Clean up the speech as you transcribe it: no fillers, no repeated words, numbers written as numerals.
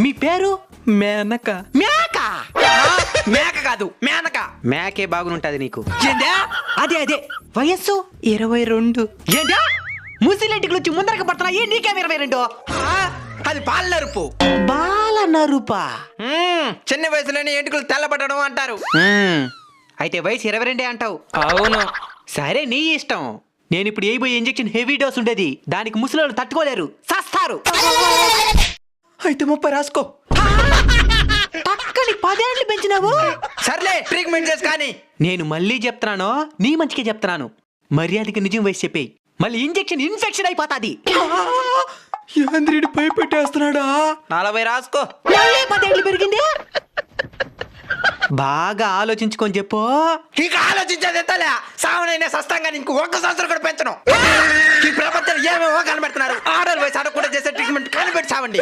మీ పేరు? మేనక. మేక మేక కాదు మేనక. మేకే బాగుంటది నీకు. ఏందా? అదే వయస్సు 22. ఏందా? ముసిలింటికి వచ్చి ముందరకి పడుతున్నా ఏ నీకేం 22? అది పాల నరుపు. బాల నరుపా? చిన్న వయసులోనే ఎంటుకలు తెల్లబడడం అంటారు. అయితే వయసు 22 అంటావు. అవును. సరే నీ ఇష్టం. నేను ఇప్పుడు వేయబోయే ఇంజెక్షన్ హెవీ డోస్ ఉండేది, దానికి ముసలోళ్ళు తట్టుకోలేరు, సస్తారు. అయితే 30 రాసుకో. పక్కని 10 ఏళ్ళు పెంచినావు. సర్లే ట్రీట్మెంట్ చేసి కానీ. నేను మళ్ళీ చెప్తున్నాను, నీ మంచికే చెప్తున్నాను. మర్యాదకి నిజం వయసు చెప్పేయి, మళ్ళీ ఇంజెక్షన్ ఇన్ఫెక్షన్ అయిపోతాది. యాంద్రుడి పై పెట్టేస్తున్నాడా? 40 రాసుకో. మళ్ళీ 10 ఏళ్ళు పెరిగింది. బాగా ఆలోచించుకొని చెప్పు. ఇక ఆలోచించేది ఎత్తలే. సావనైనా సస్తంగా నీకు 1 సంవత్సరం కూడా పెంచను. ఈ ప్రపంచంలో ఏమేమో కనబెడుతున్నారు. ఆర్డర్ వయసు అడగకుండా చేసే ట్రీట్మెంట్ కనిపెట్టి చావండి.